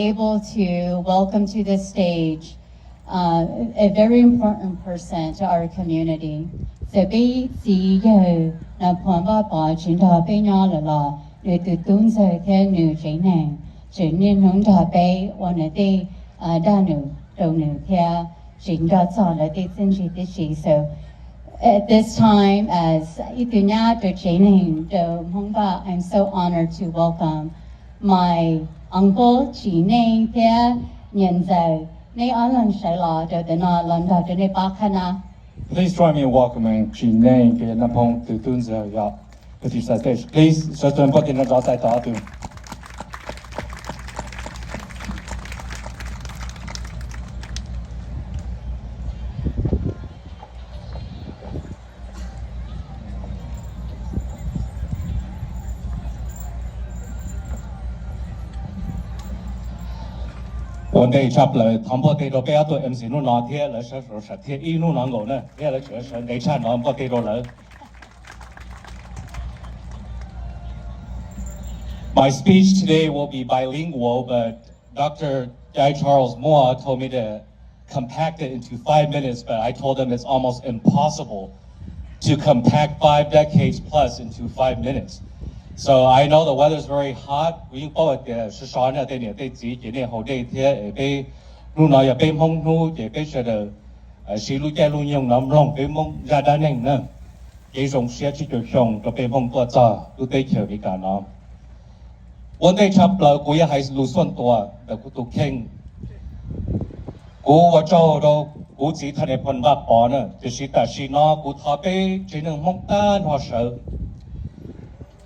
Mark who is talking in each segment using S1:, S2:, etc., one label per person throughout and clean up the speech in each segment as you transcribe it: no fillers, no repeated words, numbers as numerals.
S1: able to welcome to the stage a very important person to our community. So be CEO na pamba ba chinda be nya la la le tu tun se the nu jin nang jin nin hong da be one day da nu do nu the jin da za la de zhen ji de shi. So at this time, as itunya to jin do hong ba, I'm so honored to welcome my uncle Chi Neng Thea Nyen Zhou Nei Alan Shaila do the Na Landa de Ne Bakana.
S2: Please join me in welcoming Chi Neng Thea Napong to Tunza Ya Petisa stage. Please, certain put in the outside to. 我哋插嚟坦波地度俾一對 MC นู่นนอนเที่ยเลยเชื่อสัตย์เที่ยอีนู่นนอนกูเนี่ยเที่ยเลยเชื่อสัตย์ในชาตินอนก็ตีดูเลย My speech today will be bilingual, but Dr. Guy Charles Moore told me to compact it into 5 minutes, but I told him it's almost impossible to compact 5 decades plus into 5 minutes. So I know the weather's very hot. We both是说呢，对呢，对自己今年后这天，被路那也被风路，也被说的，是路在路用南龙被风热单人呢，这种些去就上就被风多早，都对球比较难。我对差不多，我也还是路算多，แต่กูตุเข่งกูว่าเจ้าเรากูจีทันในพนว่าปอ呢，就是แต่是呢，กูทอไปจีนึงมงต้านหัวเสือ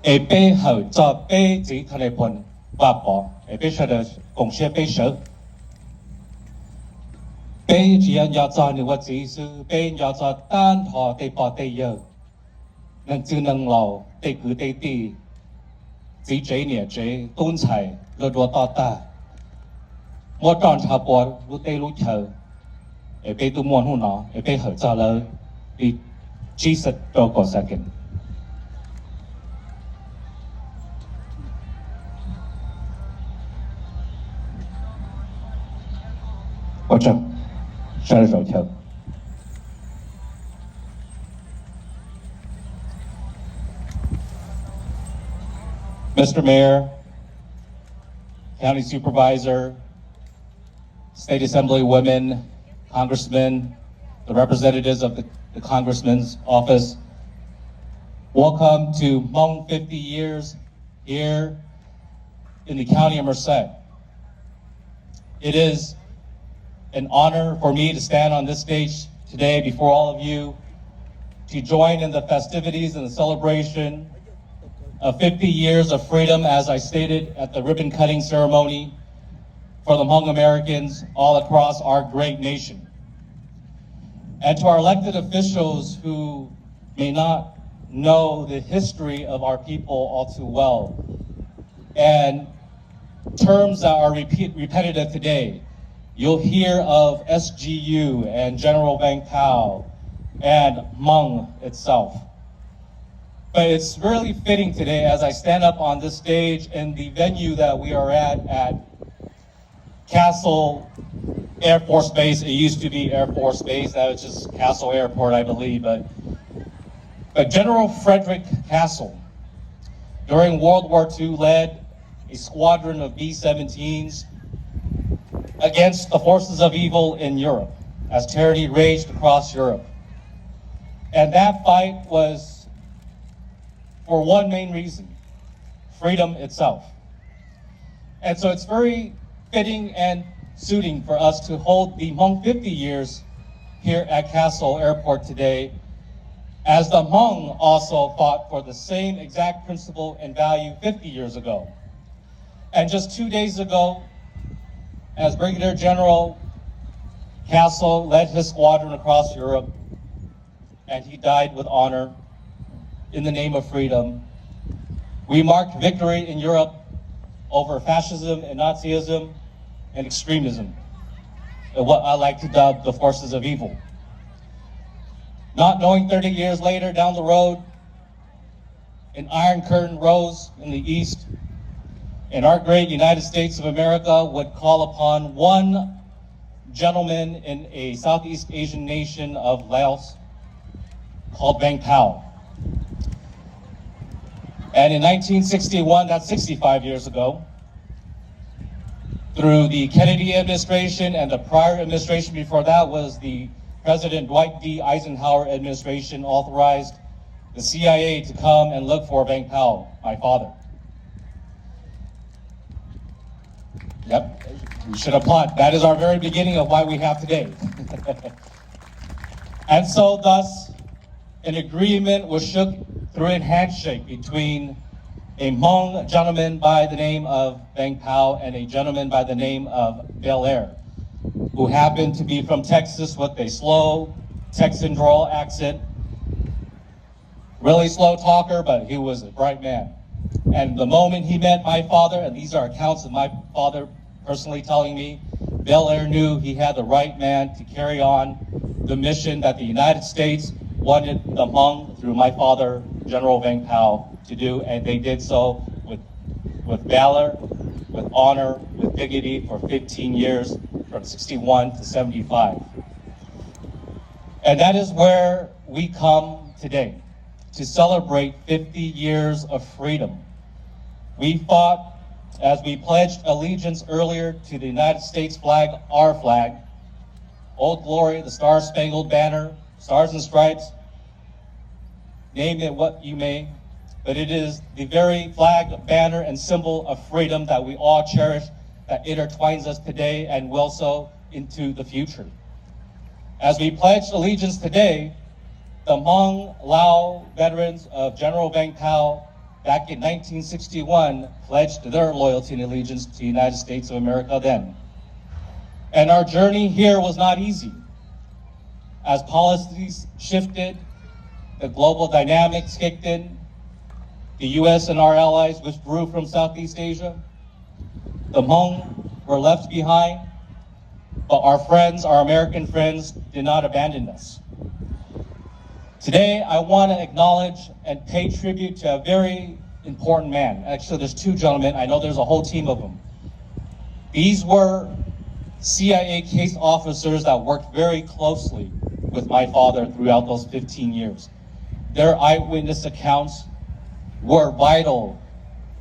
S2: A 背后做背只他来碰挖宝，A 背说的贡献背手，背只要做你我只是背要做单头对宝对有，能只能老对古对地，只这年这东财落落到大，我当差不路对路头，A 背都摸胡闹，A 背后做了，你几十多个 second。 我正上手枪。Mr. Mayor, County Supervisor, State Assembly women, Congressmen, the representatives of the Congressman's office, welcome to Hmong 50 years here in the County of Merced. It is an honor for me to stand on this stage today before all of you to join in the festivities and the celebration of 50 years of freedom, as I stated at the ribbon cutting ceremony for the Hmong Americans all across our great nation. And to our elected officials who may not know the history of our people all too well, and terms that are repetitive today, you'll hear of SGU and General Vang and Hmong itself. But it's really fitting today as I stand up on this stage in the venue that we are at Castle Air Force Base. It used to be Air Force Base, that was just Castle Airport, I believe. But General Frederick Castle, during World War II, led a squadron of B-17s against the forces of evil in Europe as tyranny raged across Europe. And that fight was for one main reason: freedom itself. And so it's very fitting and suiting for us to hold the Hmong 50 years here at Castle Airport today, as the Hmong also fought for the same exact principle and value 50 years ago. And just 2 days ago, as Brigadier General Castle led his squadron across Europe, and he died with honor in the name of freedom, we marked victory in Europe over fascism and Nazism and extremism, and what I like to dub the forces of evil. Not knowing 30 years later down the road, an Iron Curtain rose in the east, And our great United States of America would call upon one gentleman in a Southeast Asian nation of Laos called Vang. And in 1961, that's 65 years ago, through the Kennedy administration and the prior administration before that was the President Dwight D. Eisenhower administration, authorized the CIA to come and look for Vang, my father. Yep, we should applaud. That is our very beginning of why we have today. And so thus, an agreement was shook through a handshake between a Hmong gentleman by the name of Vang and a gentleman by the name of Belair, who happened to be from Texas with a slow Texan drawl accent. Really slow talker, but he was a bright man. And the moment he met my father, and these are accounts of my father personally telling me, Belair knew he had the right man to carry on the mission that the United States wanted the Hmong, through my father, General Vang to do, and they did so with valor, with honor, with dignity for 15 years, from 61 to 75. And that is where we come today, to celebrate 50 years of freedom. We fought as we pledged allegiance earlier to the United States flag, our flag, Old Glory, the Star-Spangled Banner, Stars and Stripes, name it what you may, but it is the very flag, banner, and symbol of freedom that we all cherish, that intertwines us today and will so into the future. As we pledge allegiance today, the Hmong Lao veterans of General Vang back in 1961 pledged their loyalty and allegiance to the United States of America then. And our journey here was not easy. As policies shifted, the global dynamics kicked in, the U.S. and our allies withdrew from Southeast Asia, the Hmong were left behind, but our friends, our American friends, did not abandon us. Today, I want to acknowledge and pay tribute to a very important man. Actually, there's two gentlemen. I know there's a whole team of them. These were CIA case officers that worked very closely with my father throughout those 15 years. Their eyewitness accounts were vital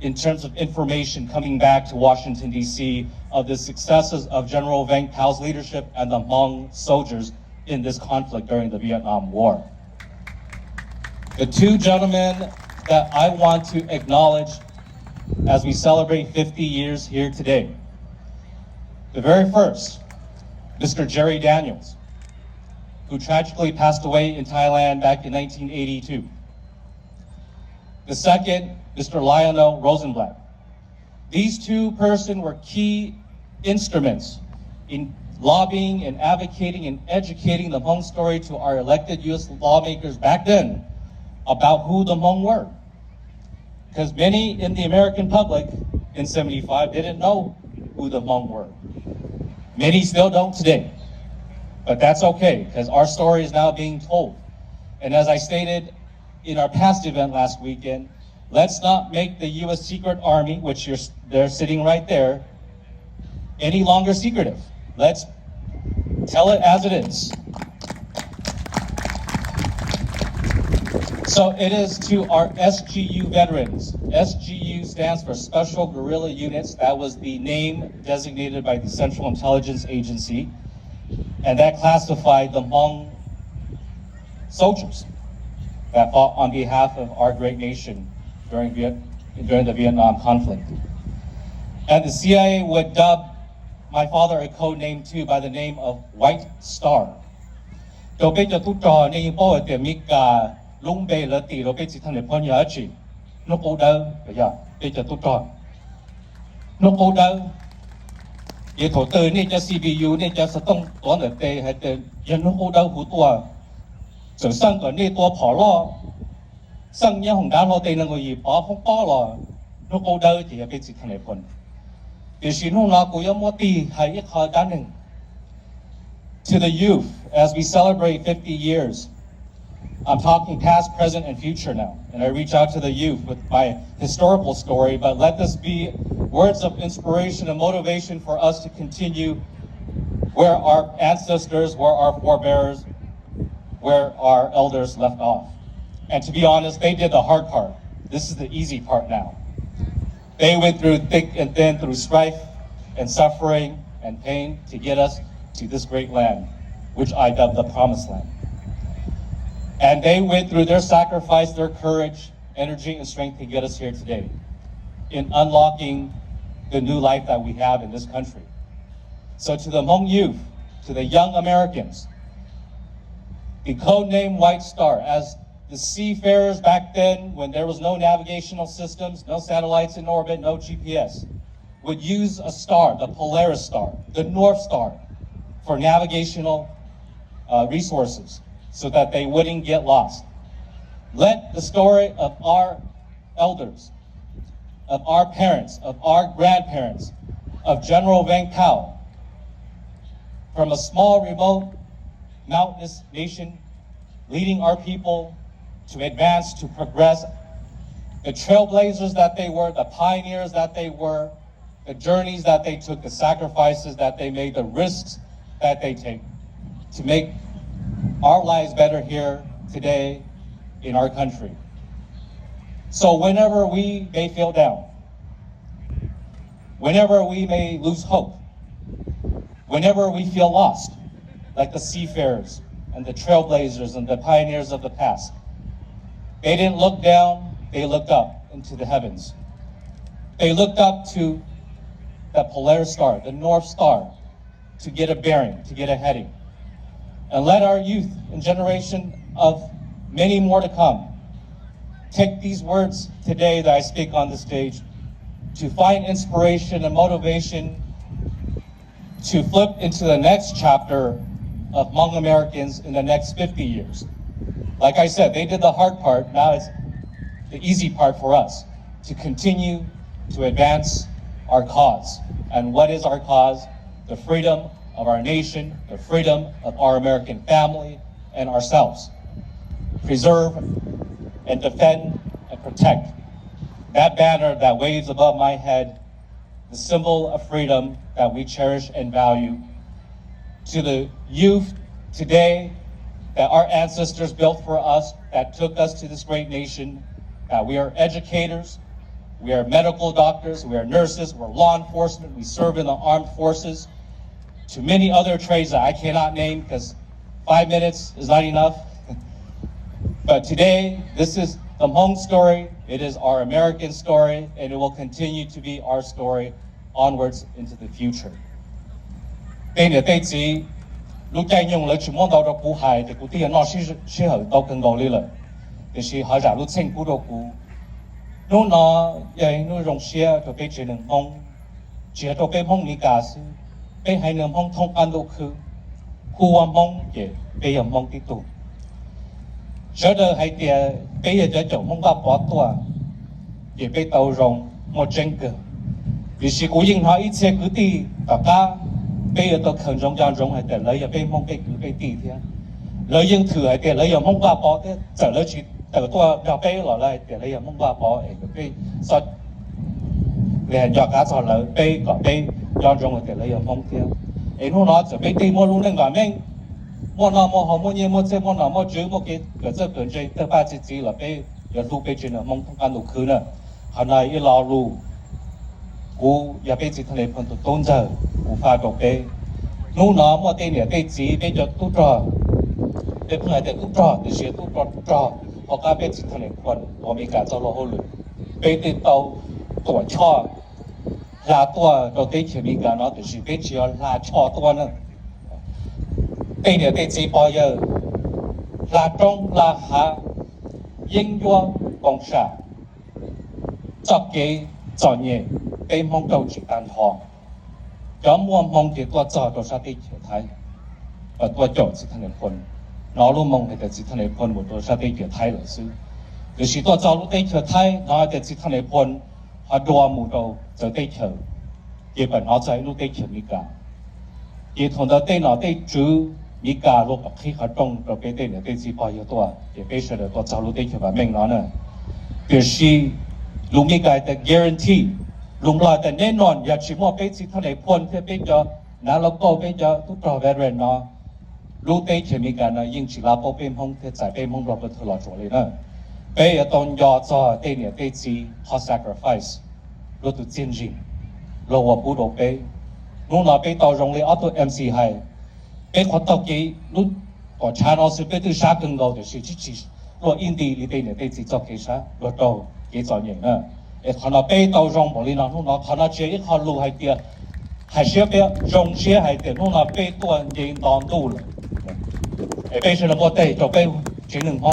S2: in terms of information coming back to Washington, D.C. of the successes of General Vang leadership and the Hmong soldiers in this conflict during the Vietnam War. The two gentlemen that I want to acknowledge as we celebrate 50 years here today. The very first, Mr. Jerry Daniels, who tragically passed away in Thailand back in 1982. The second, Mr. Lionel Rosenblatt. These two persons were key instruments in lobbying and advocating and educating the Hmong story to our elected U.S. lawmakers back then about who the Hmong were. Because many in the American public in 75 didn't know who the Hmong were. Many still don't today. But that's okay, because our story is now being told. And as I stated in our past event last weekend, let's not make the U.S. Secret Army, which they're sitting right there, any longer secretive. Let's tell it as it is. So it is to our SGU veterans. SGU stands for Special Guerrilla Units. That was the name designated by the Central Intelligence Agency. And that classified the Hmong soldiers that fought on behalf of our great nation during the Vietnam conflict. And the CIA would dub my father a code name too by the name of White Star. Lung bê lỡ tì rồi bê chỉ thằng này phơi nhớ chỉ nó cố đau bây giờ bê cho tôi tròn nó cố đau vậy thổ từ này cho CPU này cho sẽ tông toán ở tê hay tê giờ nó cố đau hủ tua rồi sang cái này tua bỏ lo sang nhá hồng đá lo tê là người gì bỏ không bỏ lo nó cố đau thì bê chỉ thằng này phơi vì xin hôm nào cũng giống tì hay ít hơi đá nừng. To the youth, as we celebrate 50 years, I'm talking past, present, and future now. And I reach out to the youth with my historical story, but let this be words of inspiration and motivation for us to continue where our ancestors, where our forebears, where our elders left off. And to be honest, they did the hard part. This is the easy part now. They went through thick and thin, through strife and suffering and pain to get us to this great land, which I dub the Promised Land. And they went through their sacrifice, their courage, energy, and strength to get us here today in unlocking the new life that we have in this country. So to the Hmong youth, to the young Americans, the codename White Star, as the seafarers back then, when there was no navigational systems, no satellites in orbit, no GPS, would use a star, the Polaris Star, the North Star, for navigational resources so that they wouldn't get lost. Let the story of our elders, of our parents, of our grandparents, of General Vang from a small, remote, mountainous nation, leading our people to advance, to progress, the trailblazers that they were, the pioneers that they were, the journeys that they took, the sacrifices that they made, the risks that they take to make our lives better here today in our country. So whenever we may feel down, whenever we may lose hope, whenever we feel lost, like the seafarers and the trailblazers and the pioneers of the past, they didn't look down, they looked up into the heavens. They looked up to the Polaris Star, the North Star, to get a bearing, to get a heading. And let our youth and generation of many more to come take these words today that I speak on the stage to find inspiration and motivation to flip into the next chapter of Hmong Americans in the next 50 years. Like I said, they did the hard part, now it's the easy part for us to continue to advance our cause. And what is our cause? The freedom of our nation, the freedom of our American family and ourselves. Preserve and defend and protect that banner that waves above my head, the symbol of freedom that we cherish and value. To the youth today that our ancestors built for us, that took us to this great nation, that we are educators, we are medical doctors, we are nurses, we're law enforcement, we serve in the armed forces, to many other trades that I cannot name because 5 minutes is not enough. But today, this is the Hmong story, it is our American story, and it will continue to be our story onwards into the future. 今日地址，陆家用了全部到咗古海，就古啲人攞書後到更高啲啦，就是好在陸清古到古，นู่นเนาะนู่นโรงเชีย就被只能碰，只都被碰你假是，被还能碰通安都去，古往碰也被人碰啲多，所以喺啲被人就做碰到多多，也被刀容冇整個，就是古影下一切古啲大家。bây giờ tôi khẩn trong giao rong hay để lấy ở bên mong bên cứ bên tì thế lấy những thử hay để lấy ở mong qua bỏ thế trở lấy chỉ từ tôi đào bên lại lại để lấy ở mong qua bỏ ấy cái bên sao liền cho cá sò lấy bên có bên giao rong để lấy ở mong thế ấy nó trở bên tì mua luôn nên gọi mình mua nào mua họ mua nhiều mua xe mua nào mua chữ mua cái cái chơi tới ba chỉ là bên giờ lúc bên trên là mong không ăn đủ khứ nữa hôm nay ít lo luôn cú giờ bên chỉ thằng này còn tụt tôn giờ cú pha độc bê nô nó mua tên này tên chỉ bên cho tụt trò bên phương này tên tụt trò thì sẽ tụt trò họ cả bên chỉ thằng này còn họมีการจะรอเขาเลยbên tên tàuตัวช่อลาตัวเราtên chỉมีการเนาะแต่是bên chỉลาช่อตัวนึงtên này tên chỉ bao giờลาตรงลาหายิ่งยวงกองชาจับเกยจ่อเนี่ย被Hmong đầu chỉ tàn họ, cho mua Hmong thì tôi cho tôi sát đi chợ Thái, và tôi chọn chỉ thằng này phun, nó luôn Hmong thì chỉ thằng này phun một tôi sát đi chợ Thái là sư, rồi chỉ tôi cho lúc đi chợ Thái, nó thì chỉ thằng này phun, họ đua mù đầu giờ đi chợ, chỉ bản nó chạy lúc đi chợ mi cả, chỉ thằng đó tên nó đi chữ mi cả lúc khi họ trông rồi cái tên là tên chỉ bao nhiêu tôi, thì bây giờ tôi cho lúc đi chợ và mình nó nè, biểu示lúc mi cả the guarantee lùng lòiแต่แน่นอนอย่าชิมว่าเป็นสิทธิ์ทะเลพวนเพื่อเป็นจะน่าเราโตเป็นจะทุกต่อเวรเนาะรู้เป็นเช่นนี้กันนะยิ่งชิลาโปเป็นห้องเพื่อจ่ายเป็นห้องเราเป็นตลอดจเลยนะเป็นตอนยอดจ่อเต้เนี่ยเต้จีพอ sacrifice รู้ตัวจริงจริงเราว่าพูดออกไปนู่นเราไปต่อโรงเรียนเอาตัว MC ให้เป็นคนตะกี้รู้ก่อนชาเราสิเป็นตัวชา更高的是去若印地里边呢对自己做其他若到几专业呢，看到被到让某里那弄那看到这一条路还点，还是别中些还点弄那被断人当路了，被是那么对就被只能碰，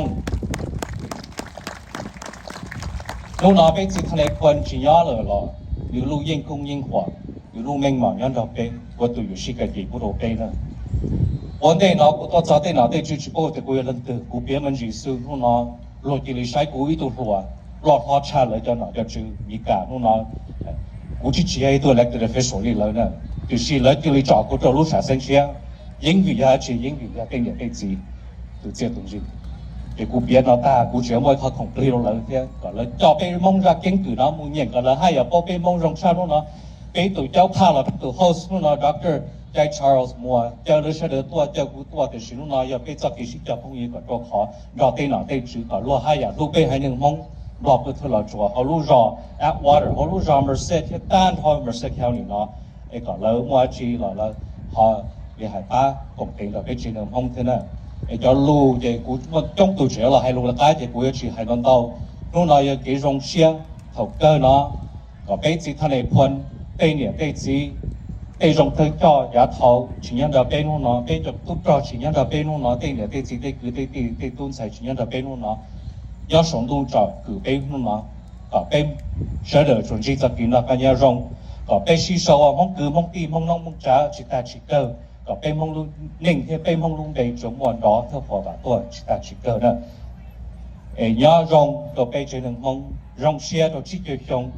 S2: 弄那被自己来关只压了咯，有路因公因化，有路命嘛让到被，我都有些个地不到被呢。我哋嗱，我早啲嗱，啲主持部就佢諗到，佢別問住數，我嗱落地嚟使佢呢度話，落下差嚟就嗱就做而家，我嗱，我之前喺度 elected official 呢度呢，就是嚟叫你照顧到路上生些，英語也係英語也經驗啲字，就這東西。thì cú biết nó ta cú chuyện mỗi khó không plei rồi thế gọi là cho bên mong ra kinh từ nó muốn nhận gọi là hay ở bên mong rong sao nó bên tụi cháu pha là tụi host nó doctor Jay Charles mua cho nó sẽ được tua cho cú tua thì xin nó giờ bên cho cái sĩ cho không gì còn cho khó rồi tên nào tên chữ còn lo hay à lúc bên hay những mong lọp được thôi là chùa họ lu rò Atwater họ lu rò Merced thì tan thôi Merced theo những nó cái còn lớn mua chi là họ bị hại ta cũng tiền là cái chuyện đường không thế nào cho lu thì cú trong tụi trẻ là hay lu là cái thì cú chỉ hay non đâu lúc này cái rong xiang thầu cơ nó có bé chỉ thằng này phun tên nhỉ tên gì tên rong thơ cho giá thầu chỉ nhận được bên nó bên cho tút cho chỉ nhận được bên nó tên nhỉ tên gì tên cứ tên tuân sai chỉ nhận được bên nó do sống tu cho cứ bên nó có bên sẽ được chuẩn chỉ tập kiến là cái nhà rong có bên xí sâu mong cứ mong tìm mong nông mong trả chỉ ta chỉ cơ có bên mong luôn ninh thì bên mong luôn đầy chống mòn đó theo phò và tuổi chỉ ta chỉ cơ nữa nhớ rong có bên trên đường mong rong xe đó chỉ chơi xong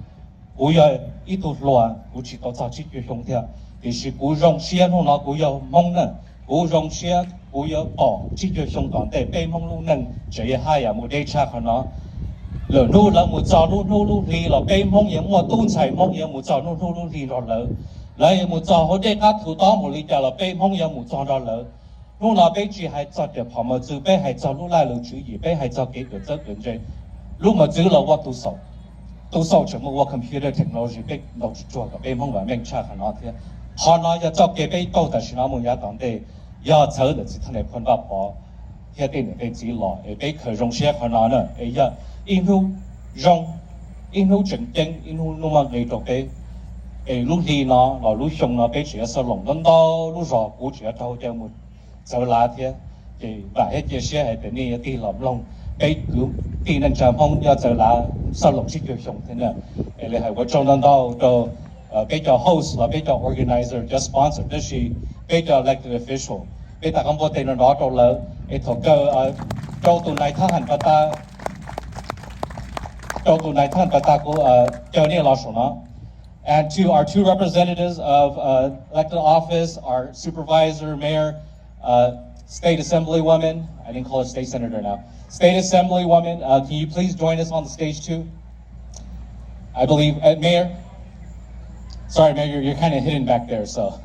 S2: cú giờ ít tụt lùa cú chỉ có chỉ chơi xong theo thì sự cú rong xe nó cú giờ mong nữa cú rong xe cú giờ bỏ chỉ chơi xong còn để bên mong luôn nâng chỉ hai à một đây cha của nó lỡ nu là một trò nu lì là bên mong những một tuôn chảy mong những một trò nu lì rồi lỡ lấy một trò hồi đây các thủ đó một lý do là bên mong những một trò đó lỡ lúc nào bên chỉ hay cho được họ mà chữ bên hay cho lúc lại lưu trữ gì bên hay cho cái được rất đơn giản lúc mà chữ là what tu sầu chỉ một computer technology bên đầu chùa cái bên mong và bên cha khả nó thế họ nói cho cái bên đâu tại sao muốn nhà tổng đề giờ chờ được chỉ thằng này phân bắp họ thế bên này bên chỉ lo bên khởi rong xe khả nó nữa giờ in hữu chỉnh chân in hữu nó mà người trong cái lúc đi nó là lúc xong nó bé chỉ sơ lồng đến đó lúc rõ cú chỉ thâu cho một giờ lá thế thì và hết chia sẻ hay cái này thì làm lòng bé cứ đi nên chạm không giờ giờ lá sơ lồng chỉ chơi xong thế nào là hay vợ chồng đến đó cho bé cho host là bé cho organizer just sponsor đó là bé cho elected official bé ta không có tiền đó cho lỡ thầu cơ cho tụi này thằng hành ta cho tụi này thằng ta của cho nên là số nó. And to our two representatives of elected office, our supervisor, mayor, state assemblywoman, I didn't call her state senator now, state assemblywoman, can you please join us on the stage too? I believe, Mayor, sorry Mayor, you're kind of hidden back there, so.